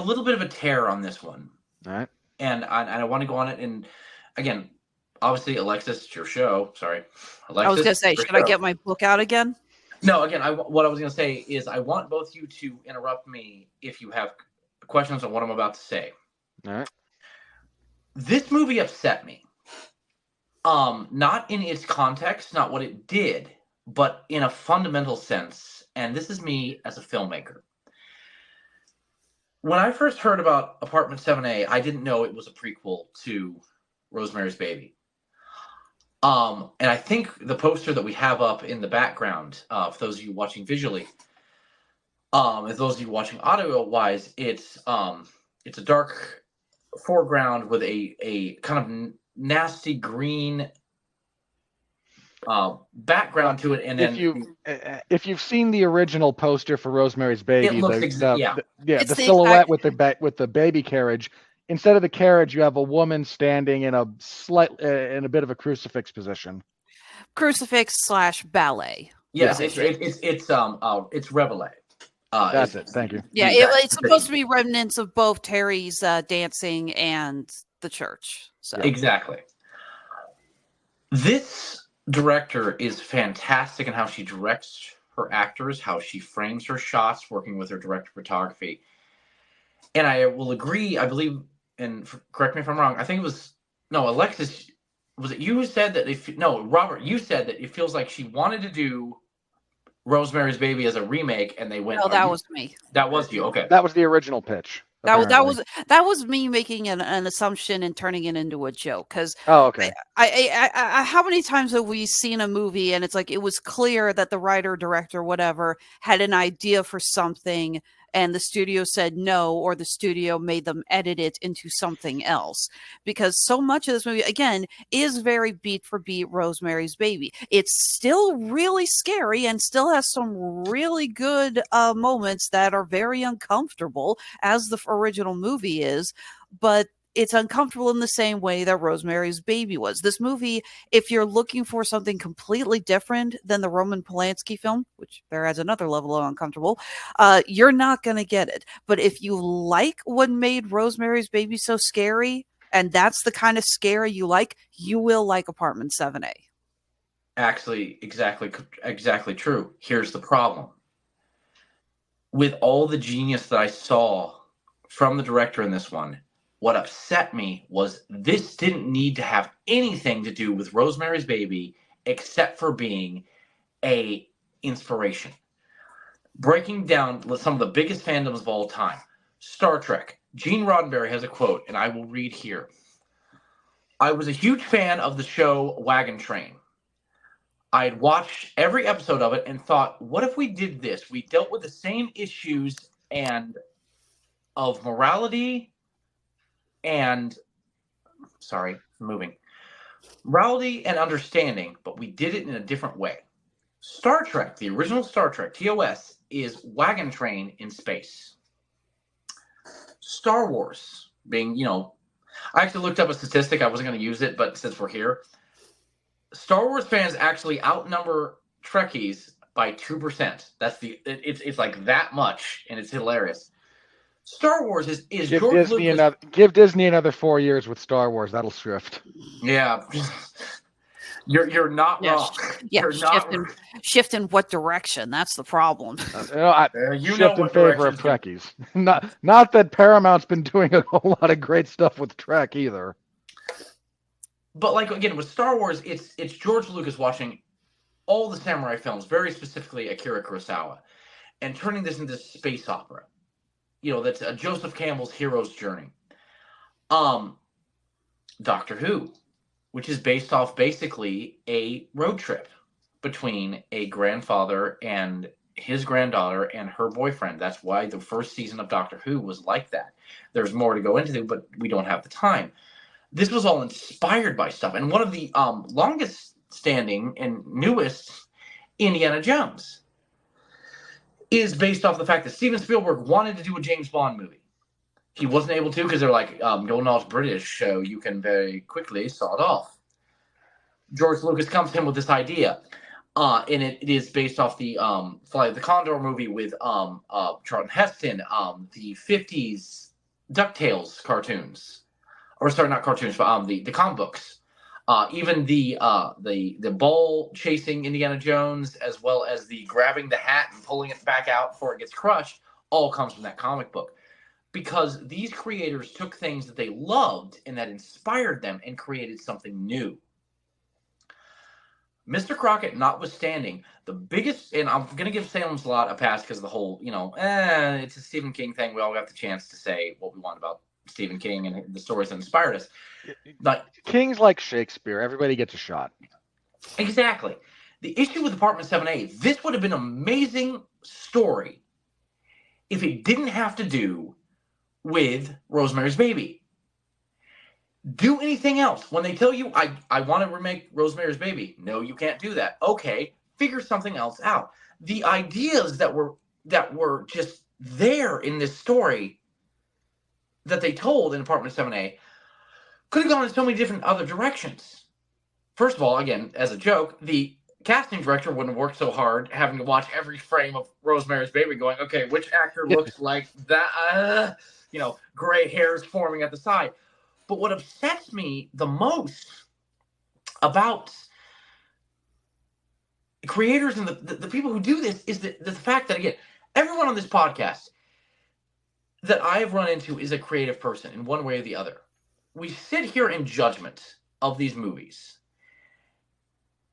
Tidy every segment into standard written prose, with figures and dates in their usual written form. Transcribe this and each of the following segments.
little bit of a tear on this one. All right. And I want to go on it. And again, obviously, Alexis, it's your show. Sorry. Alexis, I was going to say, should I get my book out again? No, again, what I was going to say is I want both you to interrupt me if you have questions on what I'm about to say. All right. This movie upset me. Not in its context, not what it did, but in a fundamental sense. And this is me as a filmmaker. When I first heard about Apartment 7A, I didn't know it was a prequel to Rosemary's Baby. And I think the poster that we have up in the background, for those of you watching visually, as those of you watching audio-wise, it's a dark foreground with a kind of nasty green background to it, and then if you've seen the original poster for Rosemary's Baby, it looks the silhouette with the baby carriage. Instead of the carriage, you have a woman standing in a bit of a crucifix position. Crucifix / ballet. Yes, it's Reveille. That's it. Thank you. Yeah, it's supposed to be remnants of both Terry's dancing and the church. So exactly. This director is fantastic in how she directs her actors, how she frames her shots, working with her director of photography. And I will agree, I believe, and correct me if I'm wrong, I think it was, Alexis, was it you who said that, Robert, you said that it feels like she wanted to do Rosemary's Baby as a remake, and they went. No, that was me. That was you, okay. That was the original pitch. That was me making an assumption and turning it into a joke. Because okay. I how many times have we seen a movie and it's like it was clear that the writer, director, whatever, had an idea for something and the studio said no, or the studio made them edit it into something else. Because so much of this movie, again, is very beat for beat Rosemary's Baby. It's still really scary and still has some really good moments that are very uncomfortable, as the original movie is, but it's uncomfortable in the same way that Rosemary's Baby was. This movie, if you're looking for something completely different than the Roman Polanski film, which there adds another level of uncomfortable, you're not going to get it. But if you like what made Rosemary's Baby so scary, and that's the kind of scary you like, you will like Apartment 7A. Actually, exactly true. Here's the problem. With all the genius that I saw from the director in this one, what upset me was this didn't need to have anything to do with Rosemary's Baby except for being a inspiration. Breaking down some of the biggest fandoms of all time. Star Trek. Gene Roddenberry has a quote, and I will read here. I was a huge fan of the show Wagon Train. I had watched every episode of it and thought, what if we did this? We dealt with the same issues and of morality and morality and understanding, but we did it in a different way. Star Trek, the original Star Trek, TOS, is Wagon Train in space. Star Wars being, I actually looked up a statistic. I wasn't going to use it, but since we're here, Star Wars fans actually outnumber Trekkies by 2%. It's like that much, and it's hilarious. Star Wars is give George Disney Lucas. Give Disney another 4 years with Star Wars. That'll shift. Yeah, you're not wrong. Yeah, shift in what direction? That's the problem. Shift in favor of Trekkies. Not that Paramount's been doing a whole lot of great stuff with Trek either. But again, with Star Wars, it's George Lucas watching all the samurai films, very specifically Akira Kurosawa, and turning this into space opera. That's Joseph Campbell's hero's journey. Doctor Who, which is based off basically a road trip between a grandfather and his granddaughter and her boyfriend. That's why the first season of Doctor Who was like that. There's more to go into, but we don't have the time. This was all inspired by stuff. And one of the longest standing and newest, Indiana Jones, is based off the fact that Steven Spielberg wanted to do a James Bond movie. He wasn't able to because they're like, you're not British, so you can very quickly saw it off. George Lucas comes to him with this idea, and it is based off the Flight of the Condor movie with Charlton Heston, the 50s DuckTales cartoons, or sorry, not cartoons, but the comic books. Even the ball chasing Indiana Jones, as well as the grabbing the hat and pulling it back out before it gets crushed, all comes from that comic book. Because these creators took things that they loved and that inspired them and created something new. Mr. Crockett notwithstanding, the biggest, and I'm going to give Salem's Lot a pass because of the whole, it's a Stephen King thing. We all got the chance to say what we want about Stephen King and the stories that inspired us. But King's like Shakespeare. Everybody gets a shot. Exactly. The issue with Apartment 7A, this would have been an amazing story if it didn't have to do with Rosemary's Baby. Do anything else. When they tell you, I want to remake Rosemary's Baby. No, you can't do that. Okay, figure something else out. The ideas that were just there in this story that they told in Apartment 7A could have gone in so many different other directions. First of all, again, as a joke, the casting director wouldn't have worked so hard having to watch every frame of Rosemary's Baby going, okay, which actor looks like that? Gray hairs forming at the side. But what upsets me the most about creators and the people who do this is the fact that, again, everyone on this podcast that I've run into is a creative person in one way or the other. We sit here in judgment of these movies,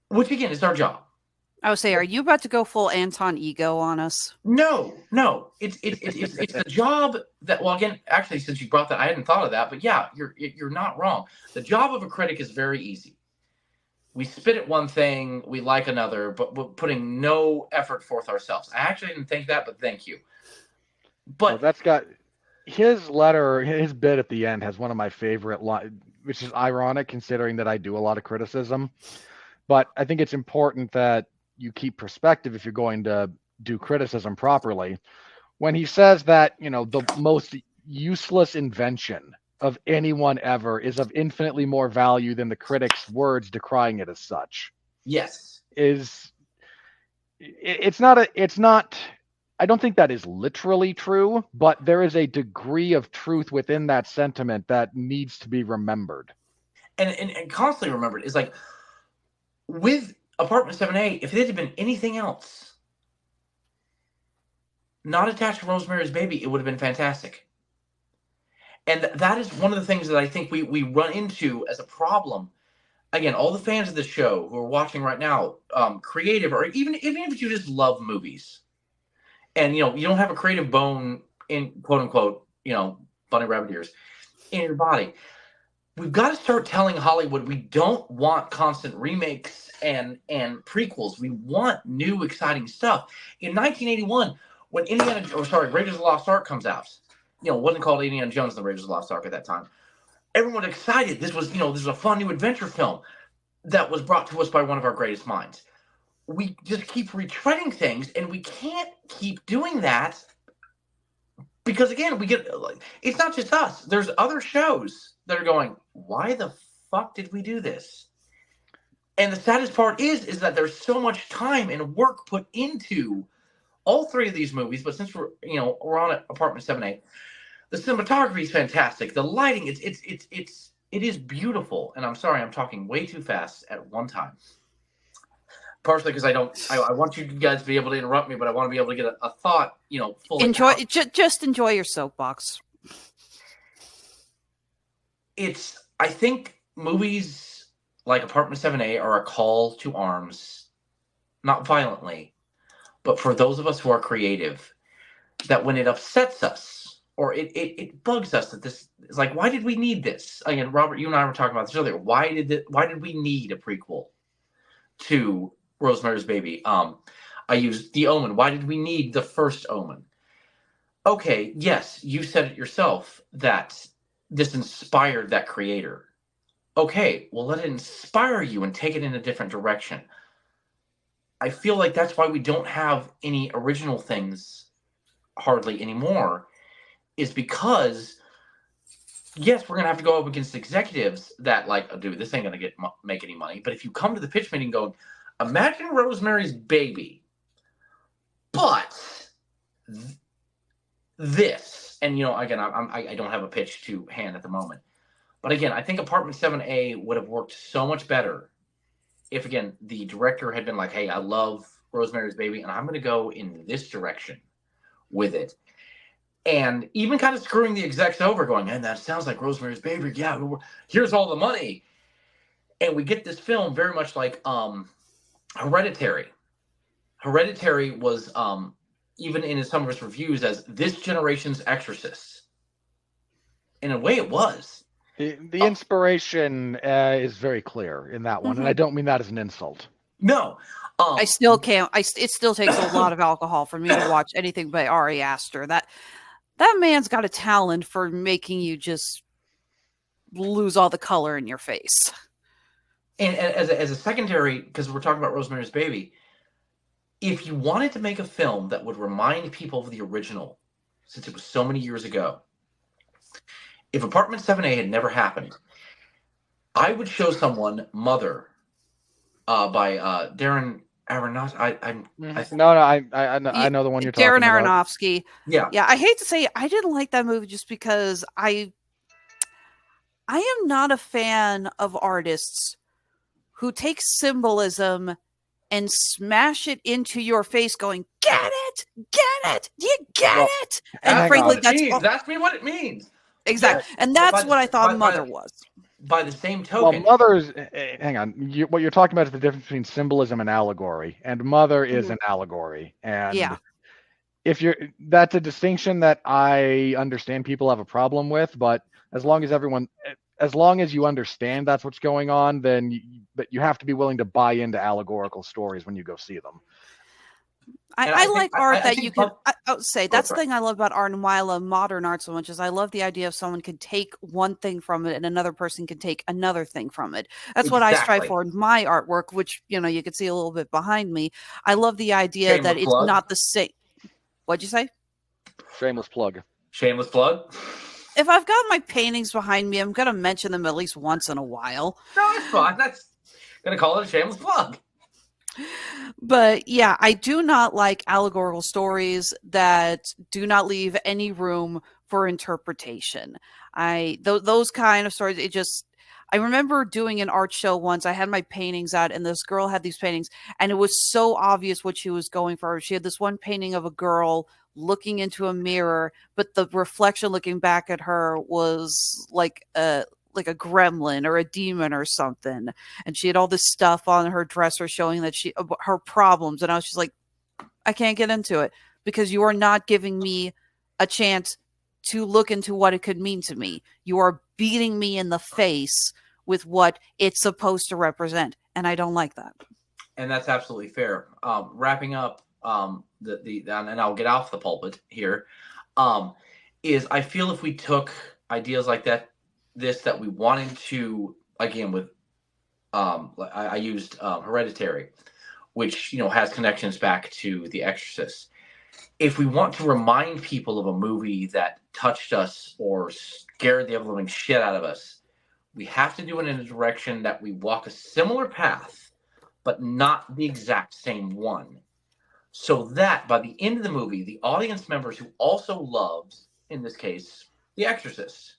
which, again, is our job. I would say, are you about to go full Anton Ego on us? No. It's the job that, well, again, actually, since you brought that, I hadn't thought of that, but yeah, you're not wrong. The job of a critic is very easy. We spit at one thing, we like another, but we're putting no effort forth ourselves. I actually didn't think that, but thank you. But well, that's got his letter, his bit at the end has one of my favorite lines, which is ironic considering that I do a lot of criticism. But I think it's important that you keep perspective if you're going to do criticism properly. When he says that, the most useless invention of anyone ever is of infinitely more value than the critic's words decrying it as such. Yes. It's not, I don't think that is literally true, but there is a degree of truth within that sentiment that needs to be remembered. And constantly remembered is like, with Apartment 7A, if it had been anything else, not attached to Rosemary's Baby, it would have been fantastic. And that is one of the things that I think we run into as a problem. Again, all the fans of the show who are watching right now, creative, or even if you just love movies, and you don't have a creative bone in quote unquote, bunny rabbit ears in your body. We've got to start telling Hollywood we don't want constant remakes and prequels. We want new, exciting stuff. In 1981, when Raiders of the Lost Ark comes out, it wasn't called Indiana Jones and the Raiders of the Lost Ark at that time. Everyone was excited. This was a fun new adventure film that was brought to us by one of our greatest minds. We just keep retreading things, and we can't keep doing that because, again, it's not just us. There's other shows that are going, why the fuck did we do this? And the saddest part is that there's so much time and work put into all three of these movies. But since we're on Apartment 7A, the cinematography is fantastic. The lighting, it is beautiful. And I'm sorry, I'm talking way too fast at one time. Partially because I want you guys to be able to interrupt me, but I want to be able to get a thought, fully. Just enjoy your soapbox. I think movies like Apartment 7A are a call to arms, not violently, but for those of us who are creative, that when it upsets us or it bugs us that this is like, why did we need this? Again, Robert, you and I were talking about this earlier. Why did we need a prequel to Rosemary's Baby? I used The Omen. Why did we need the first Omen? Okay, yes, you said it yourself that this inspired that creator. Okay, well, let it inspire you and take it in a different direction. I feel like that's why we don't have any original things hardly anymore, is because, yes, we're going to have to go up against executives that dude, this ain't going to make any money. But if you come to the pitch meeting going, imagine Rosemary's Baby, but this, and again, I don't have a pitch to hand at the moment, but again, I think Apartment 7A would have worked so much better if, again, the director had been like, hey, I love Rosemary's Baby, and I'm going to go in this direction with it. And even kind of screwing the execs over, going, man, that sounds like Rosemary's Baby. Yeah, here's all the money. And we get this film very much like Hereditary. Hereditary was, even in some of its reviews, as this generation's Exorcist. In a way, it was. The inspiration is very clear in that one, and I don't mean that as an insult. No. I still can't. It still takes a lot of alcohol for me to watch anything by Ari Aster. That man's got a talent for making you just lose all the color in your face. And as a secondary, because we're talking about Rosemary's Baby, if you wanted to make a film that would remind people of the original, since it was so many years ago, if Apartment 7A had never happened, I would show someone Mother by Darren Aronofsky. I know the one you're talking about. Darren Aronofsky. Yeah. I hate to say I didn't like that movie just because I am not a fan of artists who take symbolism and smash it into your face, going, "Get it, you get it." And frankly, that's what it means. Exactly, and that's what I thought Mother was. By the same token, well, Mother's hang on. What you're talking about is the difference between symbolism and allegory, and Mother is an allegory. And that's a distinction that I understand people have a problem with, but as long as you understand that's what's going on, then you have to be willing to buy into allegorical stories when you go see them. I like art that you can. I would say that's the thing I love about art, and why I love modern art so much is I love the idea of someone could take one thing from it and another person can take another thing from it. That's what I strive for in my artwork, which you can see a little bit behind me. I love the idea that it's not the same. What'd you say? Shameless plug. Shameless plug. If I've got my paintings behind me, I'm gonna mention them at least once in a while. No, it's fine. That's gonna call it a shameless plug. But yeah, I do not like allegorical stories that do not leave any room for interpretation. Those kind of stories, I remember doing an art show once. I had my paintings out and this girl had these paintings and it was so obvious what she was going for. She had this one painting of a girl looking into a mirror, but the reflection looking back at her was like a gremlin or a demon or something. And she had all this stuff on her dresser showing that her problems. And I was just like, I can't get into it because you are not giving me a chance to look into what it could mean to me. You are beating me in the face with what it's supposed to represent. And I don't like that. And that's absolutely fair. Wrapping up and I'll get off the pulpit here, is I feel if we took ideas like that we wanted to, again, with I used Hereditary, which has connections back to The Exorcist. If we want to remind people of a movie that touched us or scared the ever-living shit out of us, we have to do it in a direction that we walk a similar path, but not the exact same one. So that by the end of the movie, the audience members who also loved, in this case, The Exorcist,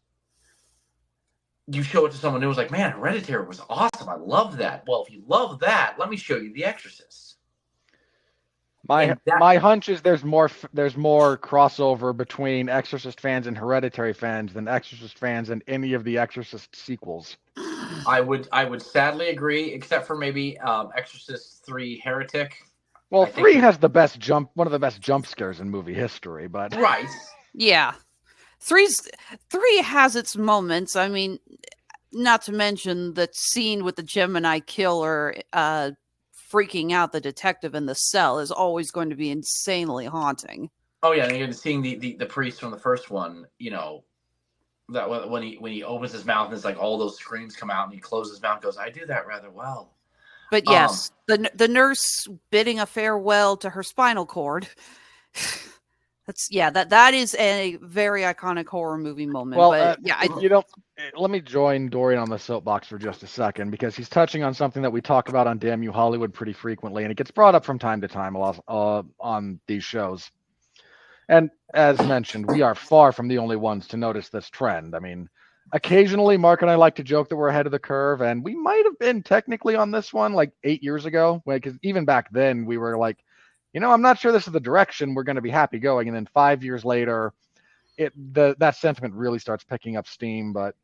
you show it to someone who was like, man, Hereditary was awesome. I love that. Well, if you love that, let me show you The Exorcist. My hunch is there's more crossover between Exorcist fans and Hereditary fans than Exorcist fans and any of the Exorcist sequels. I would sadly agree, except for maybe Exorcist 3 Heretic. Well, 3 has one of the best jump scares in movie history, but right. Yeah. 3 has its moments. I mean, not to mention the scene with the Gemini killer freaking out the detective in the cell is always going to be insanely haunting. Oh yeah, and you're seeing the priest from the first one, that when he opens his mouth and it's like all those screams come out and he closes his mouth and goes, I do that rather well. But yes, the nurse bidding a farewell to her spinal cord. That is a very iconic horror movie moment. Well, but let me join Dorian on the soapbox for just a second because he's touching on something that we talk about on Damn You Hollywood pretty frequently, and it gets brought up from time to time on these shows. And as mentioned, we are far from the only ones to notice this trend. I mean, occasionally Mark and I like to joke that we're ahead of the curve, and we might have been technically on this one like 8 years ago, because even back then we were like, I'm not sure this is the direction we're going to be happy going. And then 5 years later, that sentiment really starts picking up steam. But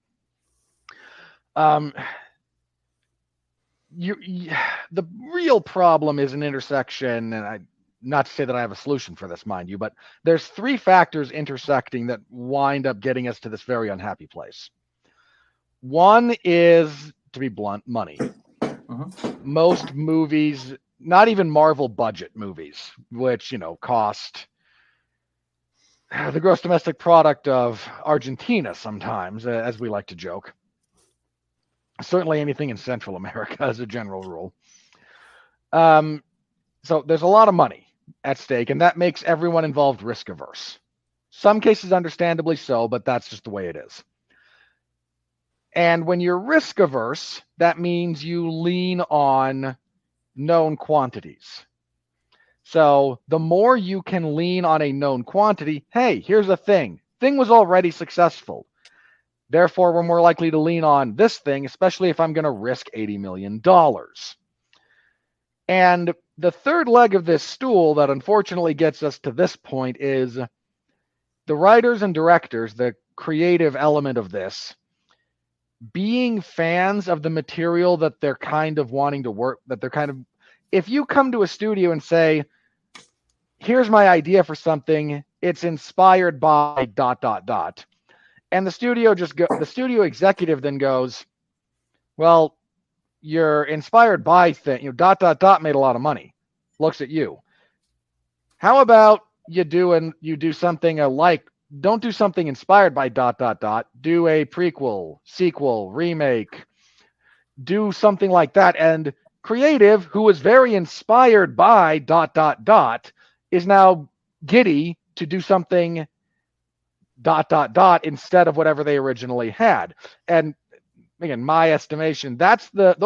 the real problem is an intersection, and not to say that I have a solution for this, mind you, but there's three factors intersecting that wind up getting us to this very unhappy place. One is, to be blunt, money. Most movies, not even Marvel budget movies, which, cost the gross domestic product of Argentina sometimes, as we like to joke. Certainly anything in Central America as a general rule. So there's a lot of money at stake, and that makes everyone involved risk averse. Some cases understandably so, but that's just the way it is. And when you're risk averse, that means you lean on known quantities. So the more you can lean on a known quantity, hey, here's the thing. Thing was already successful. Therefore, we're more likely to lean on this thing, especially if I'm going to risk $80 million. And the third leg of this stool that unfortunately gets us to this point is the writers and directors, the creative element of this, being fans of the material that they're kind of wanting to work, if you come to a studio and say, here's my idea for something, it's inspired by ... And the studio executive then goes, well, you're inspired by thing, made a lot of money. Looks at you. How about you do something don't do something inspired by ... Do a prequel, sequel, remake. Do something like that. And creative, who was very inspired by ... is now giddy to do something ... instead of whatever they originally had. And again, my estimation, that's the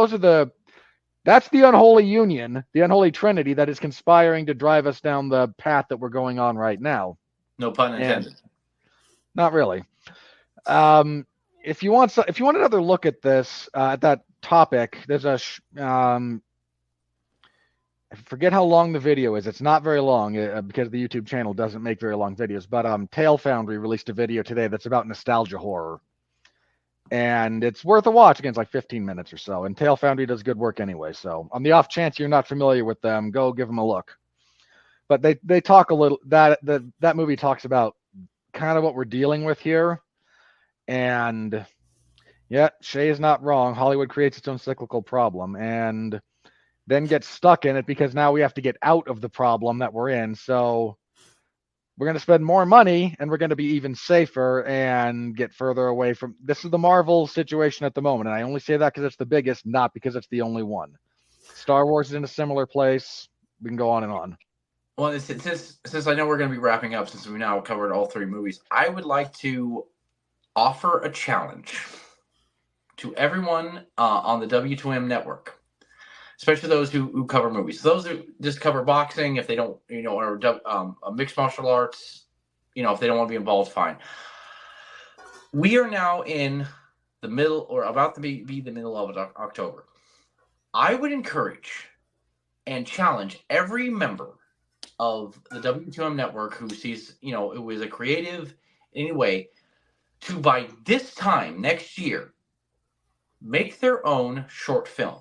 unholy union, the unholy trinity that is conspiring to drive us down the path that we're going on right now. No pun intended. Not really. If you want another look at this, at that topic, there's I forget how long the video is. It's not very long because the YouTube channel doesn't make very long videos. But Tail Foundry released a video today that's about nostalgia horror. And it's worth a watch. Again, it's like 15 minutes or so. And Tail Foundry does good work anyway. So on the off chance you're not familiar with them, go give them a look. But they talk a little, that movie talks about kind of what we're dealing with here. And yeah, Shay is not wrong. Hollywood creates its own cyclical problem and then gets stuck in it because now we have to get out of the problem that we're in. So we're going to spend more money and we're going to be even safer and get further away from. This is the Marvel situation at the moment. And I only say that because it's the biggest, not because it's the only one. Star Wars is in a similar place. We can go on and on. Well, since I know we're going to be wrapping up, since we've now covered all three movies, I would like to offer a challenge to everyone on the W2M network, especially those who cover movies. Those who just cover boxing, if they don't, or mixed martial arts, if they don't want to be involved, fine. We are now in the middle, or about to be the middle of October. I would encourage and challenge every member of the W2M network who sees, it was a creative anyway, to by this time next year, make their own short film.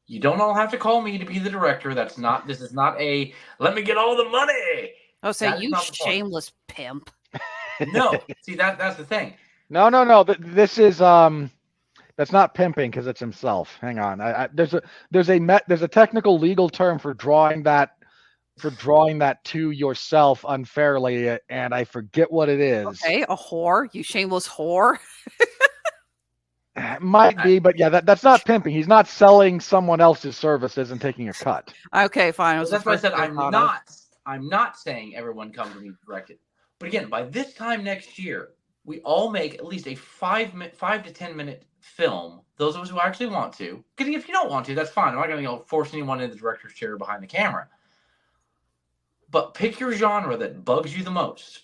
You don't all have to call me to be the director. This is not a, let me get all the money. Oh, so you shameless pimp. No, see, that's the thing. No. This is, that's not pimping because it's himself. Hang on. There's a technical legal term for drawing that to yourself unfairly, and I forget what it is. Okay, a whore. You shameless whore. Might be, but yeah, that's not pimping. He's not selling someone else's services and taking a cut. Okay, fine. Well, that's why I said I'm not saying everyone come to me directed. But again, by this time next year, we all make at least a 5 to 10 minute film. Those of us who actually want to. Because if you don't want to, that's fine. I'm not going to force anyone in the director's chair behind the camera. but pick your genre that bugs you the most.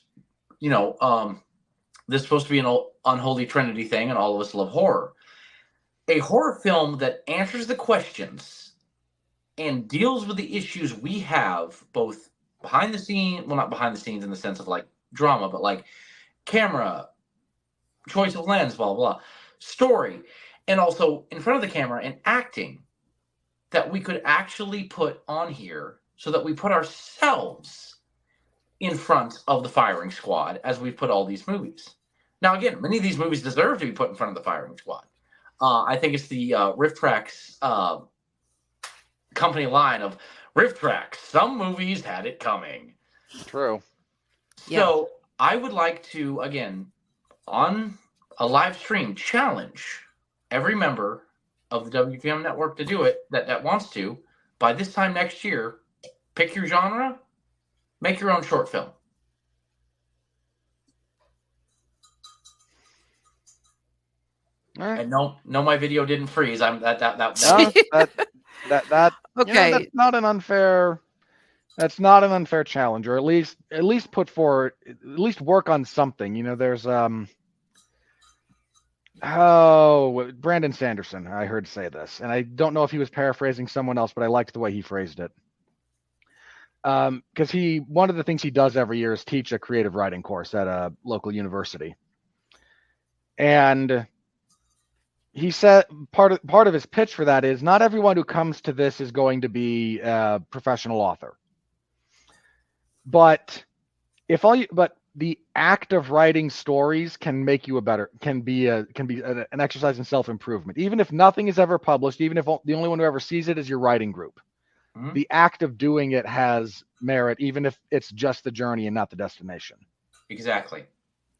You know, this is supposed to be an unholy trinity thing, and all of us love horror. A horror film that answers the questions and deals with the issues we have, both behind the scenes, well, not behind the scenes in the sense of like drama, but like camera, choice of lens, blah, blah, story, and also in front of the camera and acting, that we could actually put on here so that we put ourselves in front of the firing squad as we put all these movies. Now, again, many of these movies deserve to be put in front of the firing squad. I think it's the Riff Tracks company line of Riff Tracks. Some movies had it coming. True. So I would like to, again, on a live stream, challenge every member of the WVM network to do it that wants to. By this time next year, pick your genre, make your own short film. And no, my video didn't freeze. I'm that. Okay. That's not an unfair. That's not an unfair challenge, or at least put forward, at least work on something. You know, there's Brandon Sanderson, I heard say this, and I don't know if he was paraphrasing someone else, but I liked the way he phrased it. Because one of the things he does every year is teach a creative writing course at a local university, and he said part of his pitch for that is not everyone who comes to this is going to be a professional author, but the act of writing stories can make you can be an exercise in self-improvement. Even if nothing is ever published, even if the only one who ever sees it is your writing group, the act of doing it has merit, even if it's just the journey and not the destination. Exactly.